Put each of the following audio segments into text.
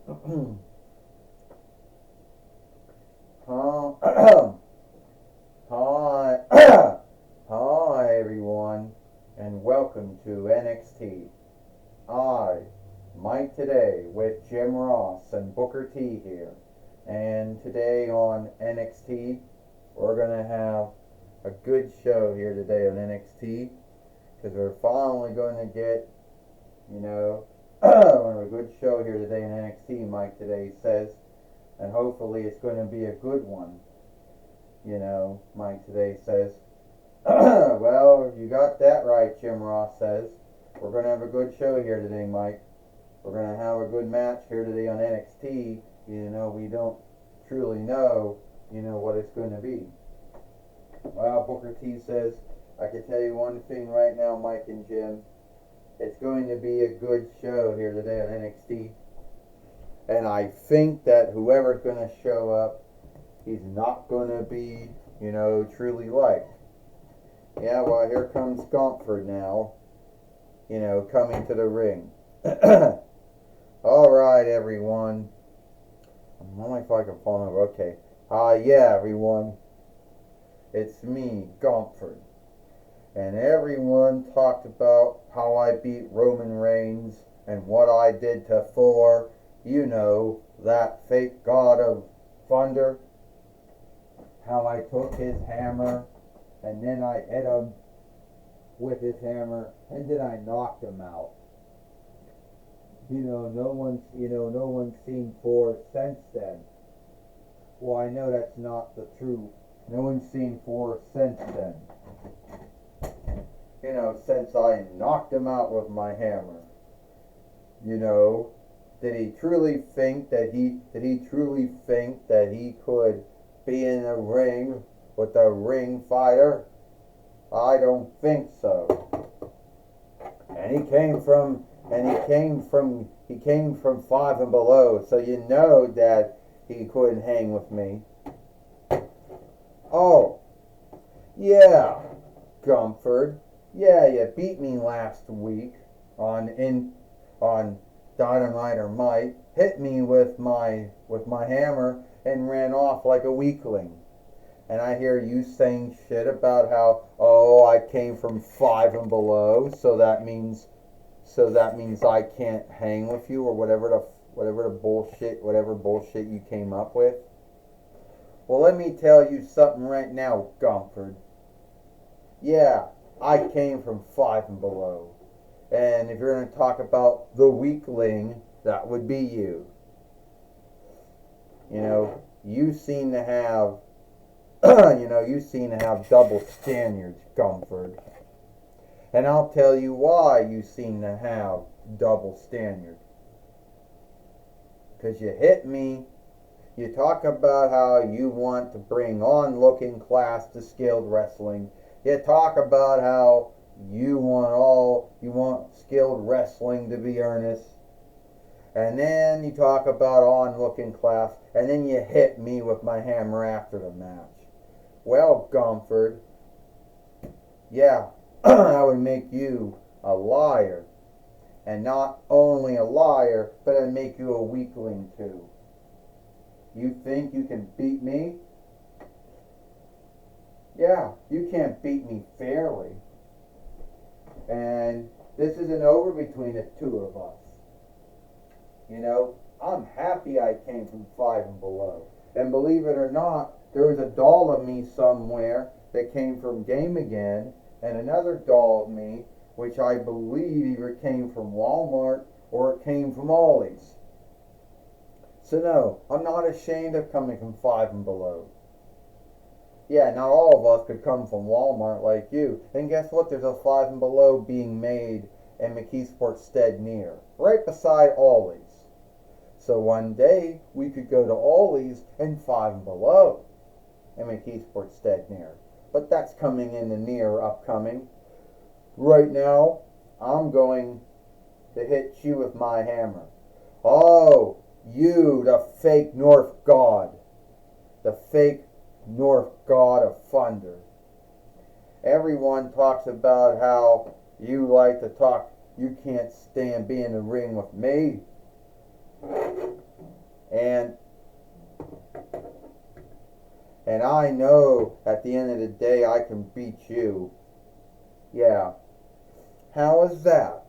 Hi, hi, hi everyone, and welcome to NXT. I, Mike today with Jim Ross and Booker T here, and today on NXT we're gonna have a good show here today on NXT because we're finally going to get, a good show here today in NXT. Mike today says, and hopefully it's going to be a good one. Mike today says, well, you got that right, Jim Ross says. We're going to have a good show here today, Mike. We're going to have a good match here today on NXT. We don't truly know, what it's going to be. Well, Booker T says, I can tell you one thing right now, Mike and Jim. It's going to be a good show here today on NXT. And I think that whoever's going to show up, he's not going to be, truly liked. Yeah, well, here comes Gauntford now, coming to the ring. All right, everyone. I'm wondering if I can fall over. Okay. Yeah, everyone. It's me, Gauntford. And everyone talked about how I beat Roman Reigns and what I did to Thor, that fake god of thunder. How I took his hammer and then I hit him with his hammer and then I knocked him out. No one's seen Thor since then. Well, I know that's not the truth. No one's seen Thor since then. Since I knocked him out with my hammer. Did he truly think that he could be in a ring with a ring fighter? I don't think so. And he came from Five and Below, so you know that he couldn't hang with me. Oh, yeah, Gumford. Yeah, you beat me last week on Dynamite or Might. Hit me with my hammer and ran off like a weakling. And I hear you saying shit about how, I came from Five and Below, so that means I can't hang with you, or whatever bullshit you came up with. Well, let me tell you something right now, Gumford. Yeah, I came from Five and Below. And if you're going to talk about the weakling, that would be you. You seem to have, double standards, Gumford. And I'll tell you why you seem to have double standards. Because you hit me. You talk about how you want to bring onlooking class to skilled wrestling. You talk about how you want skilled wrestling to be earnest. And then you talk about onlooking class, and then you hit me with my hammer after the match. Well, Gumford, yeah, I would make you a liar. And not only a liar, but I'd make you a weakling too. You think you can beat me? Yeah, you can't beat me fairly. And this isn't over between the two of us. I'm happy I came from Five and Below. And believe it or not, there was a doll of me somewhere that came from Game Again, and another doll of me, which I believe either came from Walmart or it came from Ollie's. So no, I'm not ashamed of coming from Five and Below. Yeah, not all of us could come from Walmart like you. And guess what? There's a Five and Below being made in McKeesport Stead near, right beside Ollie's. So one day we could go to Ollie's and Five and Below in McKeesport Stead near. But that's coming in the near upcoming. Right now, I'm going to hit you with my hammer. Oh, you, the fake North God. The fake North God of Thunder. Everyone talks about how you like to talk. You can't stand being in the ring with me. And I know at the end of the day I can beat you. Yeah. How is that?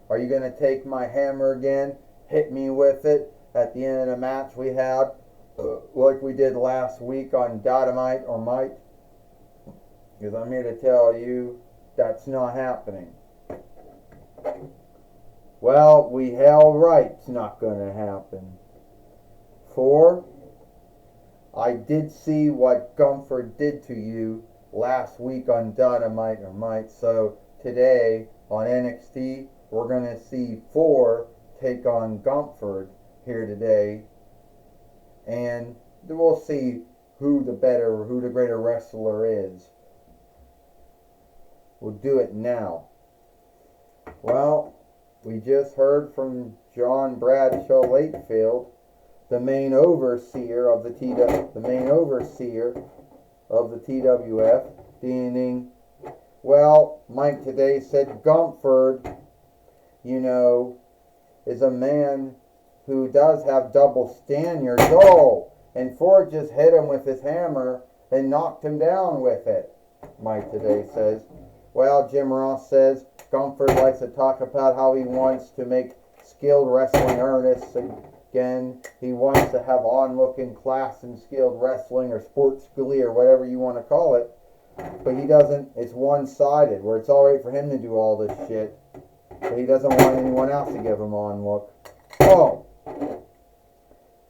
Are you going to take my hammer again, hit me with it at the end of the match we had, like we did last week on Dynamite or Mike? Because I'm here to tell you that's not happening. Well, we hell right it's not going to happen. For I did see what Gumford did to you last week on Dynamite or Mike, so today on NXT we're going to see 4 take on Gumford here today, and we'll see who the greater wrestler is. We'll do it now. Well, we just heard from John Bradshaw Lakefield, the main overseer of the TWF, meaning, well, Mike today said Gumford, is a man who does have double standards. Oh, and Ford just hit him with his hammer and knocked him down with it, Mike today says. Well, Jim Ross says Gumford likes to talk about how he wants to make skilled wrestling earnest again. He wants to have onlooking class in skilled wrestling or sports schoolie or whatever you want to call it. But he doesn't, it's one-sided, where it's alright for him to do all this shit, but he doesn't want anyone else to give him onlook. Oh,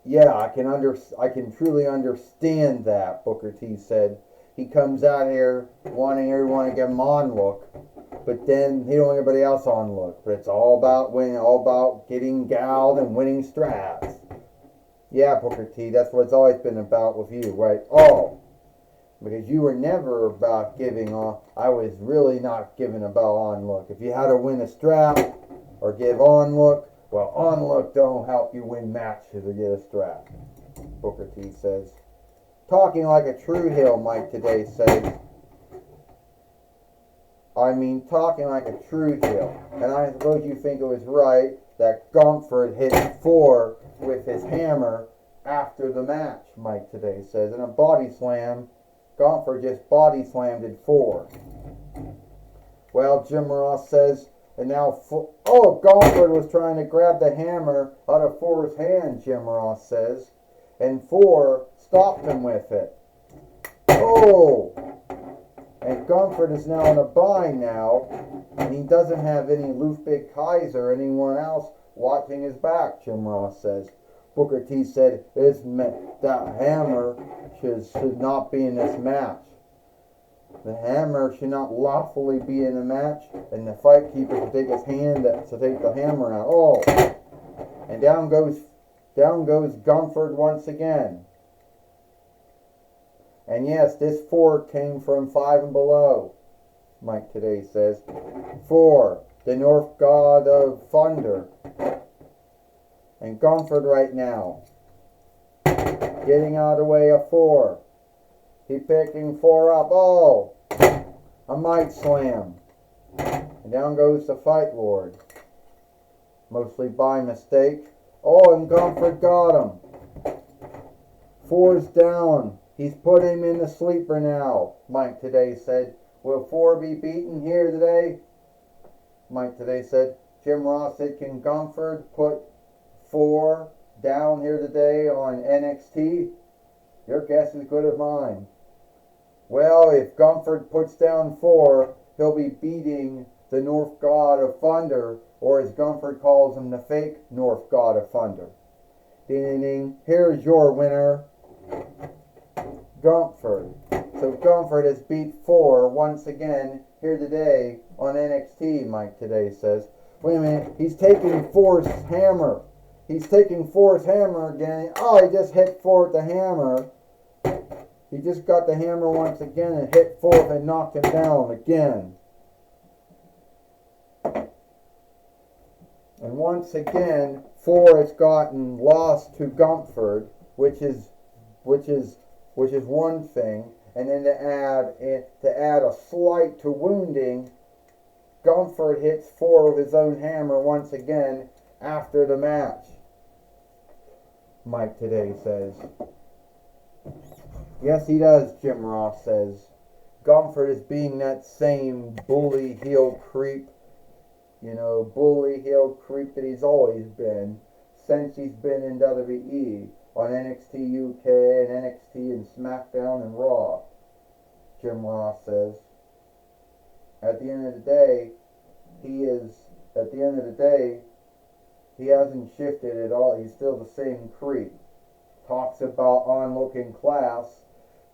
yeah, I can truly understand that, Booker T said. He comes out here wanting everyone to give him onlook, but then he don't want everybody else onlook. But it's all about winning, all about getting galled and winning straps. Yeah, Booker T, that's what it's always been about with you, right? Oh, because you were never about giving on. I was really not giving about onlook. If you had to win a strap or give onlook, well, onlook don't help you win matches or get a strap, Booker T says. Talking like a true heel, Mike today says. Talking like a true heel. And I suppose you think it was right that Gumford hit 4 with his hammer after the match, Mike today says. In a body slam, Gumford just body slammed it 4. Well, Jim Ross says, and now, Gumford was trying to grab the hammer out of 4's hand, Jim Ross says. And 4 stopped him with it. Oh! And Gumford is now in a bind now, and he doesn't have any Ludwig Kaiser or anyone else watching his back, Jim Ross says. Booker T said that hammer should not be in this match. The hammer should not lawfully be in a match, and the fight keeper should take his hand to take the hammer out. Oh! And down goes Gumford once again. And yes, this 4 came from 5 and below, Mike today says. 4, the North God of Thunder. And Gumford right now, getting out of the way of 4. He picking 4 up. Oh, a might slam. And down goes the Fight Lord. Mostly by mistake. Oh, and Gumford got him. 4's down. He's put him in the sleeper now, Mike today said. Will 4 be beaten here today? Mike today said. Jim Ross said, can Gumford put 4 down here today on NXT? Your guess is good as mine. Well, if Gumford puts down 4, he'll be beating the North God of Thunder, or as Gumford calls him, the fake North God of Thunder. Ding, ding, ding. Here's your winner, Gumford. So Gumford has beat 4 once again here today on NXT, Mike today says. Wait a minute, he's taking 4's hammer. He's taking 4's hammer again. Oh, he just hit 4 with the hammer. He just got the hammer once again and hit 4 and knocked him down again. And once again, 4 has gotten lost to Gumford, which is one thing. And then to add a slight to wounding, Gumford hits 4 with his own hammer once again after the match. Mike today says. Yes, he does, Jim Ross says. Gumford is being that same bully heel creep, bully heel creep that he's always been since he's been in WWE on NXT UK and NXT and SmackDown and Raw, Jim Ross says. At the end of the day, he hasn't shifted at all. He's still the same creep. Talks about onlooking class,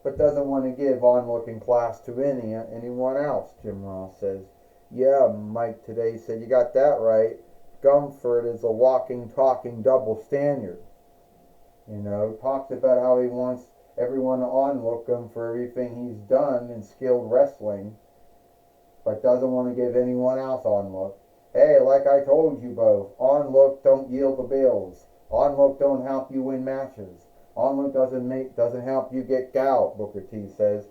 but doesn't want to give onlooking class to anyone else, Jim Ross says. Yeah, Mike today said, you got that right. Gumford is a walking, talking double standard. Talks about how he wants everyone to onlook him for everything he's done in skilled wrestling, but doesn't want to give anyone else onlook. Hey, like I told you both, onlook don't yield the bills. Onlook don't help you win matches. Onlook doesn't help you get gout, Booker T says.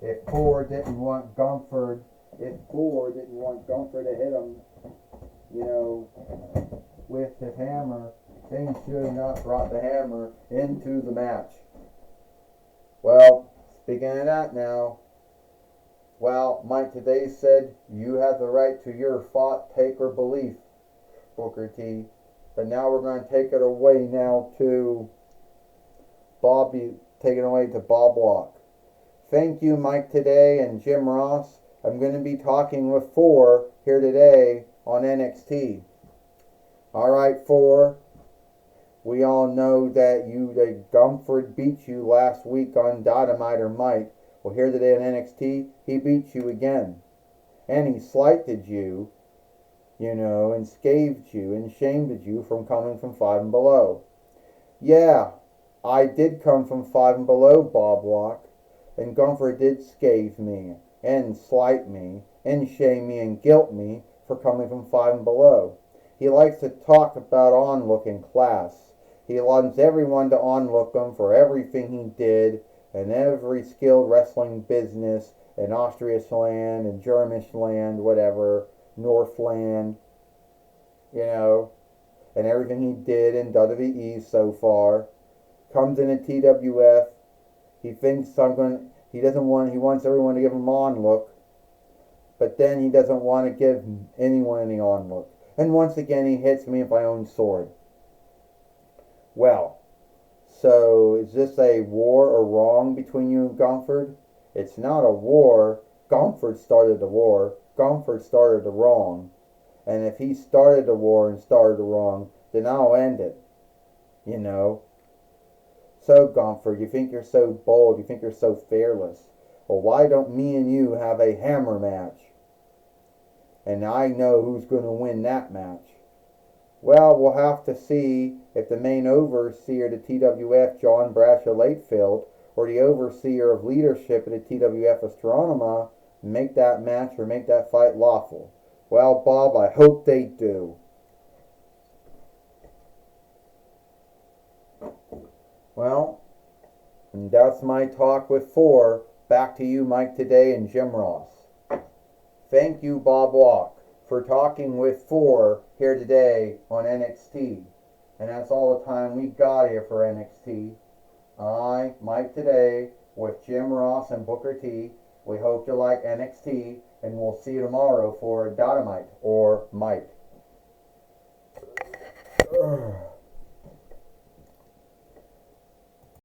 If Ford didn't want Gumford to hit him, with the hammer, then he should have not brought the hammer into the match. Well, speaking of that now, Mike today said, you have the right to your thought, take, or belief, Booker T. But now we're going to take it away now to Bob Walk. Thank you, Mike today and Jim Ross. I'm going to be talking with Thor here today on NXT. Alright, Thor. We all know that Gumford beat you last week on Dynamite or Mike. Well, here today on NXT, he beat you again. And he slighted you, and scathed you and shamed you from coming from 5 and below. Yeah, I did come from 5 and below, Bob Walk, and Gumford did scathe me and slight me and shame me and guilt me for coming from 5 and below. He likes to talk about onlooking class. He wants everyone to onlook him for everything he did and every skilled wrestling business in Austrian land and German land, whatever, Northland, and everything he did in WWE so far. Comes in at TWF. He thinks he wants everyone to give him onlook, but then he doesn't want to give anyone any onlook. And once again, he hits me with my own sword. Well, so is this a war or wrong between you and Gumford? It's not a war. Gumford started the war. Gumford started the wrong. And if he started the war and started the wrong, then I'll end it. So, Gumford, you think you're so bold, you think you're so fearless. Well, why don't me and you have a hammer match? And I know who's going to win that match. Well, we'll have to see if the main overseer of the TWF, John Bradshaw Latefield, or the overseer of leadership of the TWF, Astronema, make that match or make that fight lawful. Well, Bob, I hope they do. Well, and that's my talk with Thor. Back to you, Mike, today, and Jim Ross. Thank you, Bob Walk, for talking with Thor here today on NXT. And that's all the time we got here for NXT. I, Mike today, with Jim Ross and Booker T. We hope you like NXT, and we'll see you tomorrow for Dynamite or Mike.